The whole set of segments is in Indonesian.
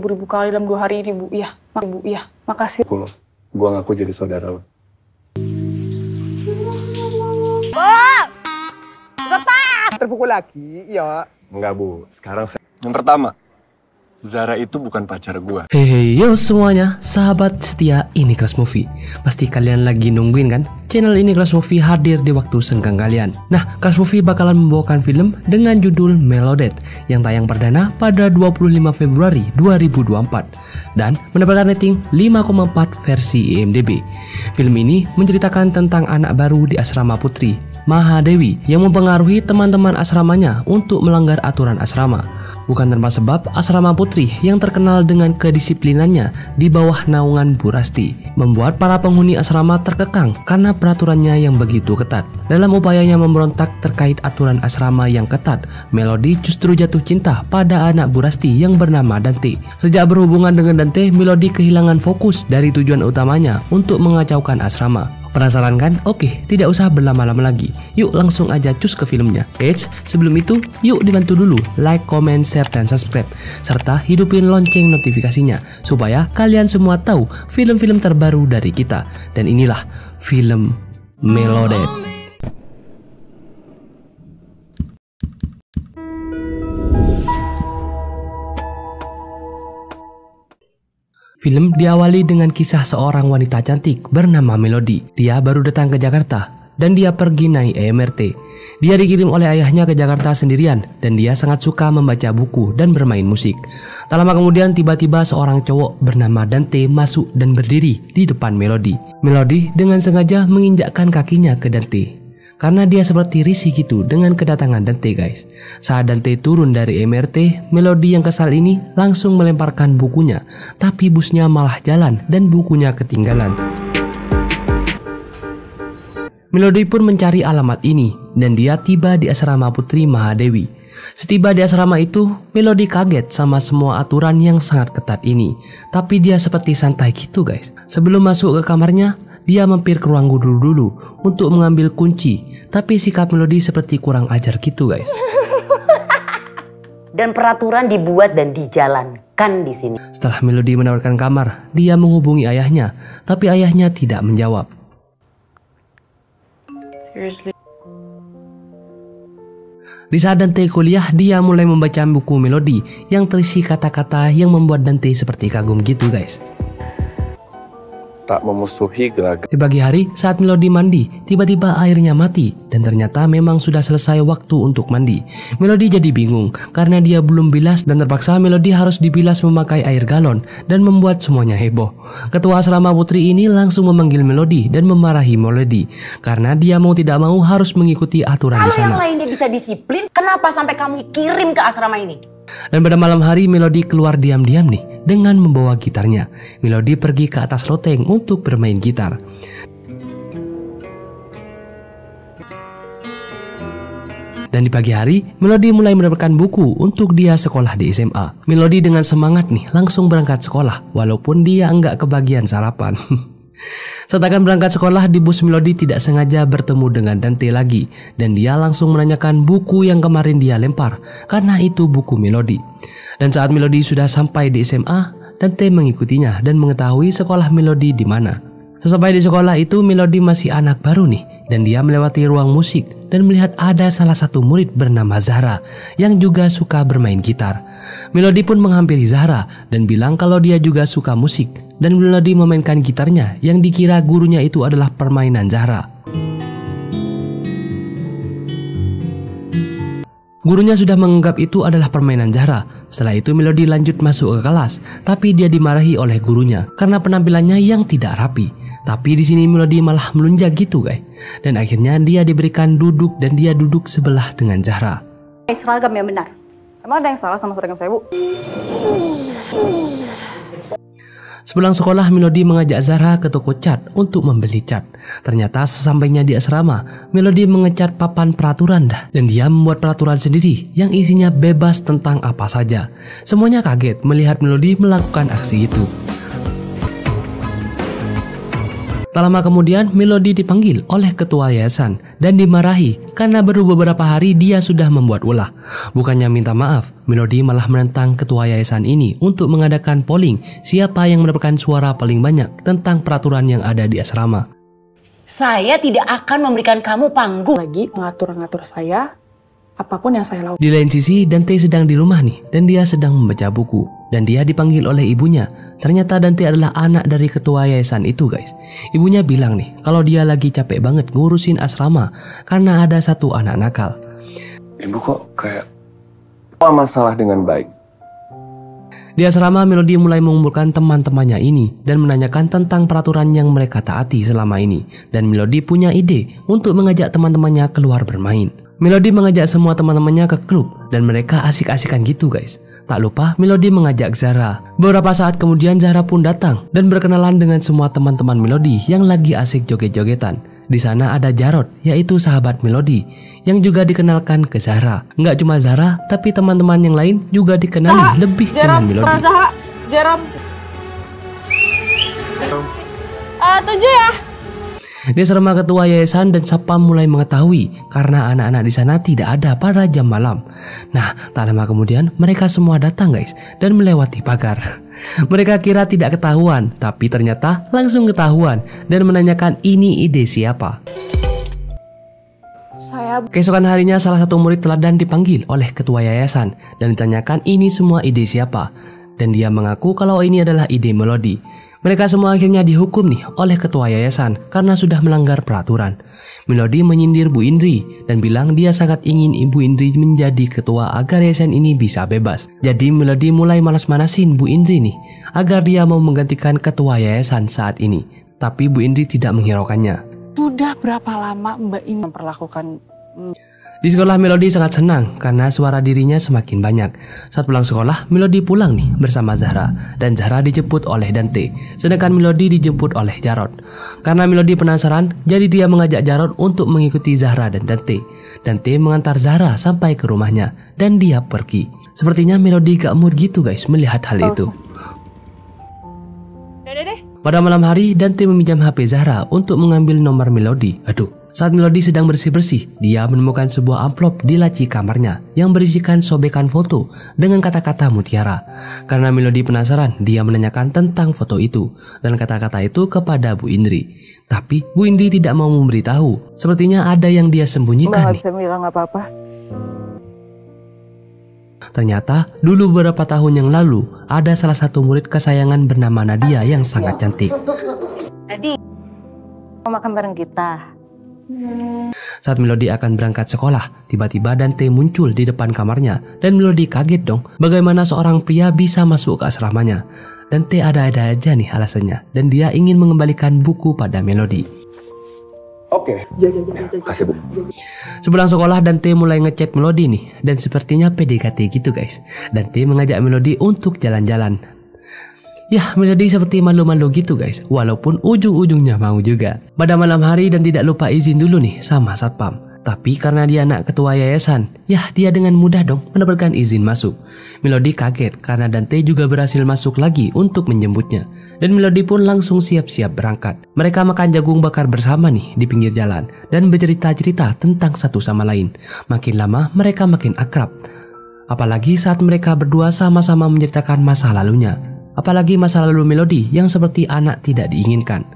1000 kali dalam 2 hari ini, Bu. Iya, Bu. Iya, makasih. Gua ngaku jadi saudara lo. Terpukul lagi, ya. Enggak, Bu. Sekarang saya... Yang pertama, Zara itu bukan pacar gua. Hey yo semuanya, sahabat setia Ini Kelas Movie. Pasti kalian lagi nungguin kan? Channel Ini Kelas Movie hadir di waktu senggang kalian. Nah, Kelas Movie bakalan membawakan film dengan judul Melodet yang tayang perdana pada 25 Februari 2024 dan mendapatkan rating 5,4 versi IMDb. Film ini menceritakan tentang anak baru di asrama putri, Mahadewi, yang mempengaruhi teman-teman asramanya untuk melanggar aturan asrama. Bukan tanpa sebab, asrama putri yang terkenal dengan kedisiplinannya di bawah naungan Bu Rasti membuat para penghuni asrama terkekang karena peraturannya yang begitu ketat. Dalam upayanya memberontak terkait aturan asrama yang ketat, Melody justru jatuh cinta pada anak Bu Rasti yang bernama Dante. Sejak berhubungan dengan Dante, Melody kehilangan fokus dari tujuan utamanya untuk mengacaukan asrama. Penasaran kan? Oke, tidak usah berlama-lama lagi. Yuk langsung aja cus ke filmnya. Eits, sebelum itu, yuk dibantu dulu like, comment, share, dan subscribe. Serta hidupin lonceng notifikasinya supaya kalian semua tahu film-film terbaru dari kita. Dan inilah film Melodet. Film diawali dengan kisah seorang wanita cantik bernama Melody. Dia baru datang ke Jakarta dan dia pergi naik EMRT. Dia dikirim oleh ayahnya ke Jakarta sendirian dan dia sangat suka membaca buku dan bermain musik. Tak lama kemudian tiba-tiba seorang cowok bernama Dante masuk dan berdiri di depan Melody. Melody dengan sengaja menginjakkan kakinya ke Dante karena dia seperti risih gitu dengan kedatangan Dante, guys. Saat Dante turun dari MRT, Melody yang kesal ini langsung melemparkan bukunya, tapi busnya malah jalan dan bukunya ketinggalan. Melody pun mencari alamat ini dan dia tiba di asrama putri Mahadewi. Setiba di asrama itu, Melody kaget sama semua aturan yang sangat ketat ini. Tapi dia seperti santai gitu, guys. Sebelum masuk ke kamarnya, dia mampir ke ruang guru dulu untuk mengambil kunci. Tapi sikap Melody seperti kurang ajar gitu, guys. Dan peraturan dibuat dan dijalankan di sini. Setelah Melody menawarkan kamar, dia menghubungi ayahnya, tapi ayahnya tidak menjawab. Seriously. Di saat Dante kuliah, dia mulai membaca buku Melody yang terisi kata-kata yang membuat Dante seperti kagum gitu, guys. Tak memusuhi gelagat. Di pagi hari, saat Melody mandi, tiba-tiba airnya mati dan ternyata memang sudah selesai waktu untuk mandi. Melody jadi bingung karena dia belum bilas dan terpaksa Melody harus dibilas memakai air galon dan membuat semuanya heboh. Ketua asrama putri ini langsung memanggil Melody dan memarahi Melody karena dia mau tidak mau harus mengikuti aturan di sana. Kalau yang lainnya bisa disiplin, kenapa sampai kamu kirim ke asrama ini? Dan pada malam hari Melody keluar diam-diam nih dengan membawa gitarnya. Melody pergi ke atas loteng untuk bermain gitar. Dan di pagi hari, Melody mulai mendapatkan buku untuk dia sekolah di SMA. Melody dengan semangat nih langsung berangkat sekolah walaupun dia enggak kebagian sarapan. Saat akan berangkat sekolah, di bus Melody tidak sengaja bertemu dengan Dante lagi dan dia langsung menanyakan buku yang kemarin dia lempar karena itu buku Melody. Dan saat Melody sudah sampai di SMA, Dante mengikutinya dan mengetahui sekolah Melody di mana. Sesampai di sekolah itu, Melody masih anak baru nih dan dia melewati ruang musik dan melihat ada salah satu murid bernama Zahra yang juga suka bermain gitar. Melody pun menghampiri Zahra dan bilang kalau dia juga suka musik dan Melody memainkan gitarnya yang dikira gurunya itu adalah permainan Zahra. Gurunya sudah menganggap itu adalah permainan Zahra. Setelah itu Melody lanjut masuk ke kelas, tapi dia dimarahi oleh gurunya karena penampilannya yang tidak rapi. Tapi di sini Melody malah melunjak gitu, guys. Dan akhirnya dia diberikan duduk dan dia duduk sebelah dengan Zahra. Seragam yang benar. Emang ada yang salah sama seragam saya, Bu? Sepulang sekolah, Melody mengajak Zahra ke toko cat untuk membeli cat. Ternyata sesampainya di asrama, Melody mengecat papan peraturan dan dia membuat peraturan sendiri yang isinya bebas tentang apa saja. Semuanya kaget melihat Melody melakukan aksi itu. Tak lama kemudian, Melody dipanggil oleh ketua yayasan dan dimarahi karena baru beberapa hari dia sudah membuat ulah. Bukannya minta maaf, Melody malah menentang ketua yayasan ini untuk mengadakan polling siapa yang mendapatkan suara paling banyak tentang peraturan yang ada di asrama. Saya tidak akan memberikan kamu panggung. Lagi mengatur-ngatur saya, apapun yang saya lakukan. Di lain sisi, Dante sedang di rumah nih dan dia sedang membaca buku. Dan dia dipanggil oleh ibunya. Ternyata Dante adalah anak dari ketua yayasan itu guys. Ibunya bilang nih kalau dia lagi capek banget ngurusin asrama karena ada satu anak nakal. Ibu kok kayak apa masalah dengan baik? Di asrama, Melody mulai mengumpulkan teman-temannya ini dan menanyakan tentang peraturan yang mereka taati selama ini. Dan Melody punya ide untuk mengajak teman-temannya keluar bermain. Melody mengajak semua teman-temannya ke klub dan mereka asik-asikan gitu guys. Tak lupa Melody mengajak Zara. Beberapa saat kemudian Zara pun datang dan berkenalan dengan semua teman-teman Melody yang lagi asik joget-jogetan. Di sana ada Jarod, yaitu sahabat Melody, yang juga dikenalkan ke Zara. Nggak cuma Zara, tapi teman-teman yang lain juga dikenali lebih dengan Melody. Zahra, Jerome. 7 ya. Di asrama ketua yayasan dan satpam mulai mengetahui karena anak-anak di sana tidak ada pada jam malam. Nah, tak lama kemudian mereka semua datang guys dan melewati pagar. Mereka kira tidak ketahuan, tapi ternyata langsung ketahuan dan menanyakan ini ide siapa. Keesokan harinya salah satu murid teladan dipanggil oleh ketua yayasan dan ditanyakan ini semua ide siapa. Dan dia mengaku kalau ini adalah ide Melody. Mereka semua akhirnya dihukum nih oleh ketua yayasan karena sudah melanggar peraturan. Melody menyindir Bu Indri dan bilang dia sangat ingin Ibu Indri menjadi ketua agar yayasan ini bisa bebas. Jadi Melody mulai manas-manasin Bu Indri nih agar dia mau menggantikan ketua yayasan saat ini. Tapi Bu Indri tidak menghiraukannya. Sudah berapa lama Mbak ini memperlakukan... Di sekolah Melody sangat senang karena suara dirinya semakin banyak. Saat pulang sekolah, Melody pulang nih bersama Zahra dan Zahra dijemput oleh Dante, sedangkan Melody dijemput oleh Jarod. Karena Melody penasaran, jadi dia mengajak Jarod untuk mengikuti Zahra dan Dante. Dante mengantar Zahra sampai ke rumahnya dan dia pergi. Sepertinya Melody gak mood gitu guys melihat hal itu. Pada malam hari, Dante meminjam HP Zahra untuk mengambil nomor Melody. Saat Melody sedang bersih-bersih, dia menemukan sebuah amplop di laci kamarnya yang berisikan sobekan foto dengan kata-kata mutiara. Karena Melody penasaran, dia menanyakan tentang foto itu dan kata-kata itu kepada Bu Indri. Tapi Bu Indri tidak mau memberitahu. Sepertinya ada yang dia sembunyikan. Nggak bisa bilang apa-apa. Ternyata dulu beberapa tahun yang lalu ada salah satu murid kesayangan bernama Nadia yang sangat cantik. Tadi mau makan bareng kita. Saat Melody akan berangkat sekolah, tiba-tiba Dante muncul di depan kamarnya dan Melody kaget dong bagaimana seorang pria bisa masuk ke asramanya. Dante ada-ada aja nih alasannya dan dia ingin mengembalikan buku pada Melody. Oke. Kasih Bu. Sepulang sekolah, Dante mulai ngechat Melody nih dan sepertinya PDKT gitu guys. Dante mengajak Melody untuk jalan-jalan. Ya, Melody seperti malu-malu gitu guys, walaupun ujung-ujungnya mau juga. Pada malam hari dan tidak lupa izin dulu nih sama satpam. Tapi karena dia anak ketua yayasan, ya dia dengan mudah dong mendapatkan izin masuk. Melody kaget karena Dante juga berhasil masuk lagi untuk menjemputnya. Dan Melody pun langsung siap-siap berangkat. Mereka makan jagung bakar bersama nih di pinggir jalan dan bercerita-cerita tentang satu sama lain. Makin lama mereka makin akrab. Apalagi saat mereka berdua sama-sama menceritakan masa lalunya. Apalagi masa lalu Melody yang seperti anak tidak diinginkan.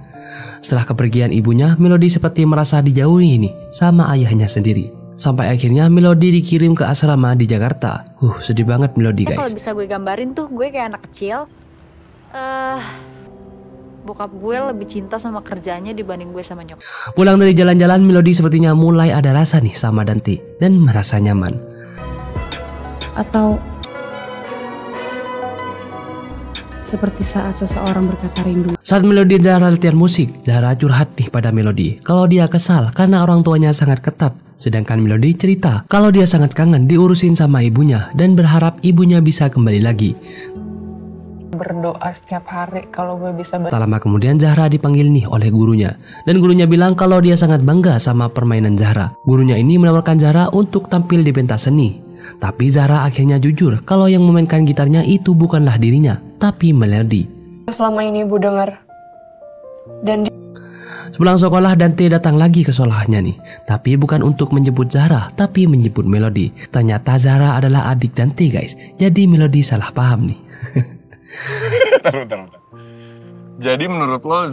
Setelah kepergian ibunya, Melody seperti merasa dijauhi nih sama ayahnya sendiri. Sampai akhirnya Melody dikirim ke asrama di Jakarta. Sedih banget Melody guys. Kalau bisa gue gambarin tuh gue kayak anak kecil. Bokap gue lebih cinta sama kerjanya dibanding gue sama nyokap. Pulang dari jalan-jalan, Melody sepertinya mulai ada rasa nih sama Dante dan merasa nyaman. Atau seperti saat seseorang berkata rindu. Saat Melody dan Zahra latihan musik, Zahra curhat nih pada Melody kalau dia kesal karena orang tuanya sangat ketat. Sedangkan Melody cerita kalau dia sangat kangen diurusin sama ibunya dan berharap ibunya bisa kembali lagi. Berdoa setiap hari kalau gue bisa. Tak lama kemudian Zahra dipanggil nih oleh gurunya. Dan gurunya bilang kalau dia sangat bangga sama permainan Zahra. Gurunya ini menawarkan Zahra untuk tampil di pentas seni. Tapi Zahra akhirnya jujur kalau yang memainkan gitarnya itu bukanlah dirinya, tapi Melody. Selama ini ibu dengar dan Sepulang sekolah, Dante datang lagi ke sekolahannya nih. Tapi bukan untuk menjemput Zahra, tapi menjemput Melody. Ternyata Zahra adalah adik Dante guys. Jadi Melody salah paham nih. Bentar. Jadi menurut lo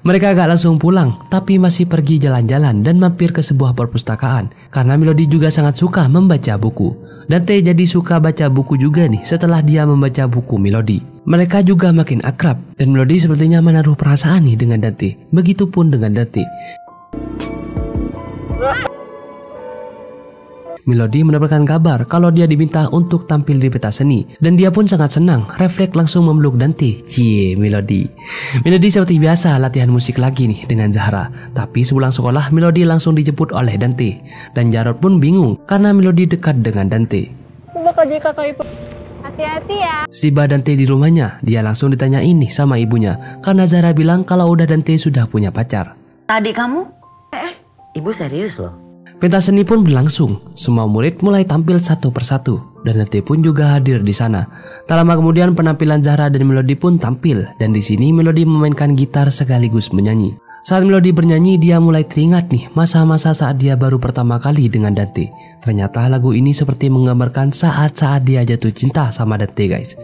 Mereka gak langsung pulang, tapi masih pergi jalan-jalan dan mampir ke sebuah perpustakaan. Karena Melody juga sangat suka membaca buku. Dante jadi suka baca buku juga nih setelah dia membaca buku Melody. Mereka juga makin akrab dan Melody sepertinya menaruh perasaan nih dengan Dante. Begitupun dengan Dante. Melody mendapatkan kabar kalau dia diminta untuk tampil di pentas seni dan dia pun sangat senang. Refleks langsung memeluk Dante. Cie, Melody seperti biasa latihan musik lagi nih dengan Zahra. Tapi sepulang sekolah Melody langsung dijemput oleh Dante dan Jarod pun bingung karena Melody dekat dengan Dante. Bakal jadi kakak ipar. Hati-hati ya. Setiba Dante di rumahnya, dia langsung ditanyain nih sama ibunya karena Zahra bilang kalau udah Dante sudah punya pacar. Adik kamu? Ibu serius loh. Pentas seni pun berlangsung. Semua murid mulai tampil satu persatu dan Dante pun juga hadir di sana. Tak lama kemudian penampilan Zahra dan Melody pun tampil dan di sini Melody memainkan gitar sekaligus menyanyi. Saat Melody bernyanyi, dia mulai teringat nih masa-masa saat dia baru pertama kali dengan Dante. Ternyata lagu ini seperti menggambarkan saat-saat dia jatuh cinta sama Dante guys.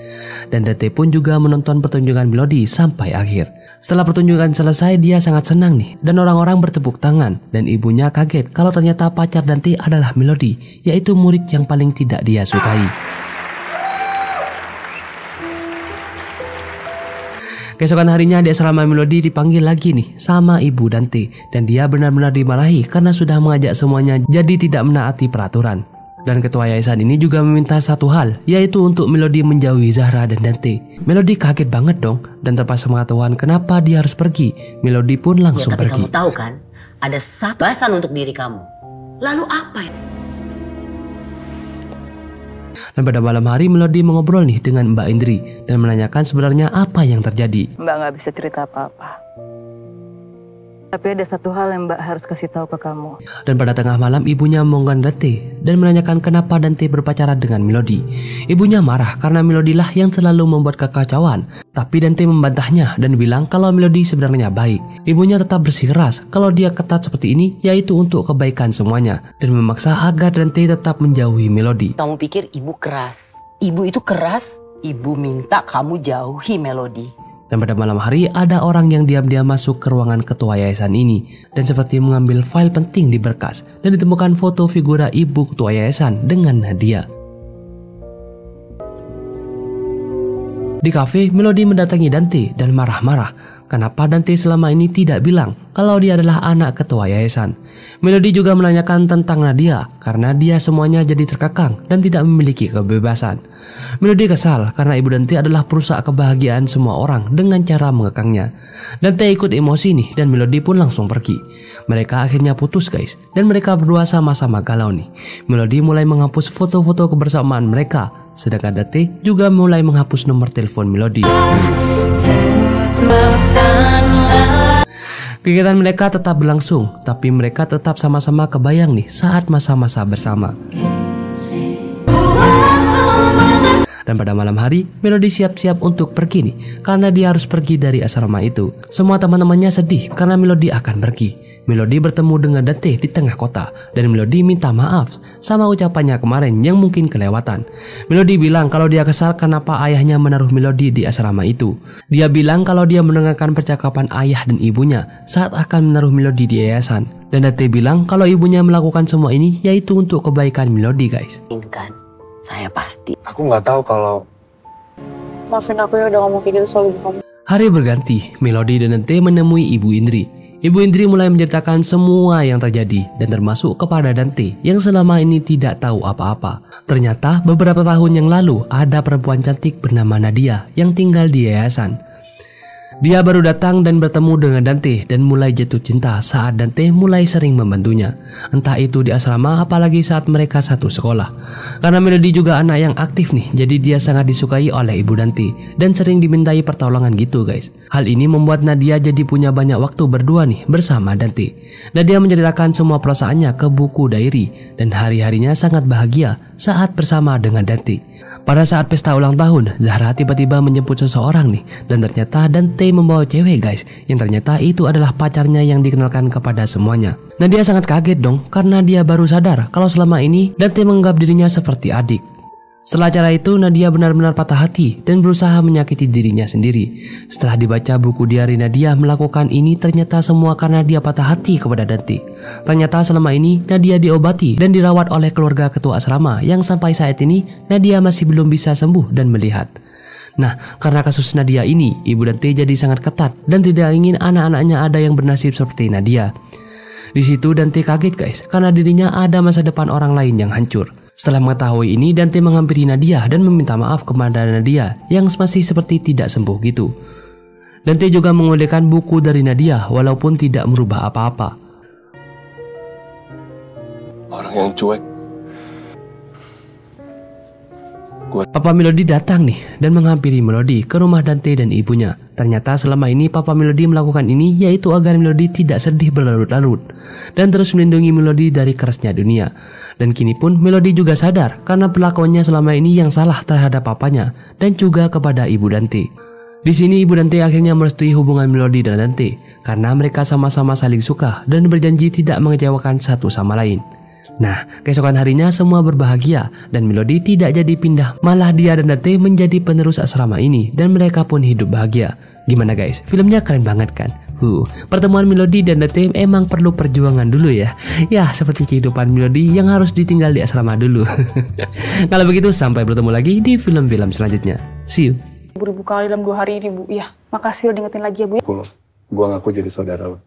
Dan Dante pun juga menonton pertunjukan Melody sampai akhir. Setelah pertunjukan selesai, dia sangat senang nih dan orang-orang bertepuk tangan. Dan ibunya kaget kalau ternyata pacar Dante adalah Melody, yaitu murid yang paling tidak dia sukai. Keesokan harinya di asrama Melody dipanggil lagi nih sama ibu Dante dan dia benar-benar dimarahi karena sudah mengajak semuanya jadi tidak menaati peraturan. Dan ketua yayasan ini juga meminta satu hal, yaitu untuk Melody menjauhi Zahra dan Dante. Melody kaget banget dong dan terpaksa mengatakan kenapa dia harus pergi. Melody pun langsung tapi pergi. Kamu tahu kan, ada satu bahasan untuk diri kamu. Lalu apa ya? Dan pada malam hari Melody mengobrol nih dengan Mbak Indri dan menanyakan sebenarnya apa yang terjadi. Mbak nggak bisa cerita apa-apa. Tapi ada satu hal yang Mbak harus kasih tahu ke kamu. Dan pada tengah malam ibunya memanggil Dante dan menanyakan kenapa Dante berpacaran dengan Melody. Ibunya marah karena Melody lah yang selalu membuat kekacauan. Tapi Dante membantahnya dan bilang kalau Melody sebenarnya baik. Ibunya tetap bersikeras kalau dia ketat seperti ini yaitu untuk kebaikan semuanya. Dan memaksa agar Dante tetap menjauhi Melody. Kamu pikir ibu keras? Ibu itu keras? Ibu minta kamu jauhi Melody. Dan pada malam hari ada orang yang diam-diam masuk ke ruangan ketua yayasan ini dan seperti mengambil file penting di berkas dan ditemukan foto figura ibu ketua yayasan dengan Nadia. Di kafe, Melody mendatangi Dante dan marah-marah. Kenapa Dante selama ini tidak bilang kalau dia adalah anak ketua yayasan? Melody juga menanyakan tentang Nadia karena dia semuanya jadi terkekang dan tidak memiliki kebebasan. Melody kesal karena ibu Dante adalah perusak kebahagiaan semua orang dengan cara mengekangnya. Dante ikut emosi nih dan Melody pun langsung pergi. Mereka akhirnya putus guys dan mereka berdua sama-sama galau nih. Melody mulai menghapus foto-foto kebersamaan mereka, sedangkan Dante juga mulai menghapus nomor telepon Melody. Kegiatan mereka tetap berlangsung, tapi mereka tetap sama-sama kebayang nih saat masa-masa bersama. Dan pada malam hari, Melody siap-siap untuk pergi nih, karena dia harus pergi dari asrama itu. Semua teman-temannya sedih karena Melody akan pergi. Melody bertemu dengan Dante di tengah kota dan Melody minta maaf sama ucapannya kemarin yang mungkin kelewatan. Melody bilang kalau dia kesal kenapa ayahnya menaruh Melody di asrama itu. Dia bilang kalau dia mendengarkan percakapan ayah dan ibunya saat akan menaruh Melody di yayasan. Dan Dante bilang kalau ibunya melakukan semua ini yaitu untuk kebaikan Melody guys. Kan, saya pasti. Aku nggak tahu kalau Maafin aku ya udah ngomong kayak gitu soal ibu kamu. Hari berganti, Melody dan Dante menemui Ibu Indri. Ibu Indri mulai menceritakan semua yang terjadi dan termasuk kepada Dante yang selama ini tidak tahu apa-apa. Ternyata beberapa tahun yang lalu ada perempuan cantik bernama Nadia yang tinggal di yayasan. Dia baru datang dan bertemu dengan Dante dan mulai jatuh cinta saat Dante mulai sering membantunya. Entah itu di asrama apalagi saat mereka satu sekolah. Karena Melody juga anak yang aktif nih, jadi dia sangat disukai oleh ibu Dante dan sering dimintai pertolongan gitu guys. Hal ini membuat Nadia jadi punya banyak waktu berdua nih bersama Dante. Nadia menceritakan semua perasaannya ke buku diary dan hari-harinya sangat bahagia saat bersama dengan Dante. Pada saat pesta ulang tahun, Zahra tiba-tiba menjemput seseorang nih. Dan ternyata Dante membawa cewek guys, yang ternyata itu adalah pacarnya yang dikenalkan kepada semuanya. Nadia sangat kaget dong, karena dia baru sadar kalau selama ini Dante menganggap dirinya seperti adik. Setelah acara itu, Nadia benar-benar patah hati dan berusaha menyakiti dirinya sendiri. Setelah dibaca buku diari Nadia melakukan ini, ternyata semua karena dia patah hati kepada Dante. Ternyata selama ini Nadia diobati dan dirawat oleh keluarga ketua asrama yang sampai saat ini Nadia masih belum bisa sembuh dan melihat. Nah, karena kasus Nadia ini, Ibu Dante jadi sangat ketat dan tidak ingin anak-anaknya ada yang bernasib seperti Nadia. Di situ Dante kaget guys, karena dirinya ada masa depan orang lain yang hancur. Setelah mengetahui ini, Dante menghampiri Nadia dan meminta maaf kepada Nadia yang masih seperti tidak sembuh gitu. Dante juga mengolekan buku dari Nadia walaupun tidak merubah apa-apa. Orang yang cuek. Papa Melody datang nih dan menghampiri Melody ke rumah Dante dan ibunya. Ternyata selama ini Papa Melody melakukan ini yaitu agar Melody tidak sedih berlarut-larut dan terus melindungi Melody dari kerasnya dunia. Dan kini pun Melody juga sadar karena perlakuannya selama ini yang salah terhadap papanya dan juga kepada Ibu Dante. Di sini Ibu Dante akhirnya merestui hubungan Melody dan Dante karena mereka sama-sama saling suka dan berjanji tidak mengecewakan satu sama lain. Nah, keesokan harinya semua berbahagia dan Melody tidak jadi pindah, malah dia dan Dante menjadi penerus asrama ini dan mereka pun hidup bahagia. Gimana guys? Filmnya keren banget kan? Pertemuan Melody dan Dante emang perlu perjuangan dulu ya. Ya, seperti kehidupan Melody yang harus ditinggal di asrama dulu. Kalau begitu sampai bertemu lagi di film-film selanjutnya. See you. Beribu kali dalam 2 hari ini, Bu. Iya, makasih udah diingetin lagi ya, Bu. Gua ngaku jadi saudara lo.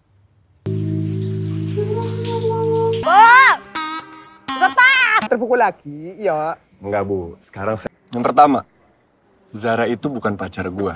Terpukul lagi, iya. Enggak, Bu. Sekarang saya... Yang pertama, Zara itu bukan pacar gua.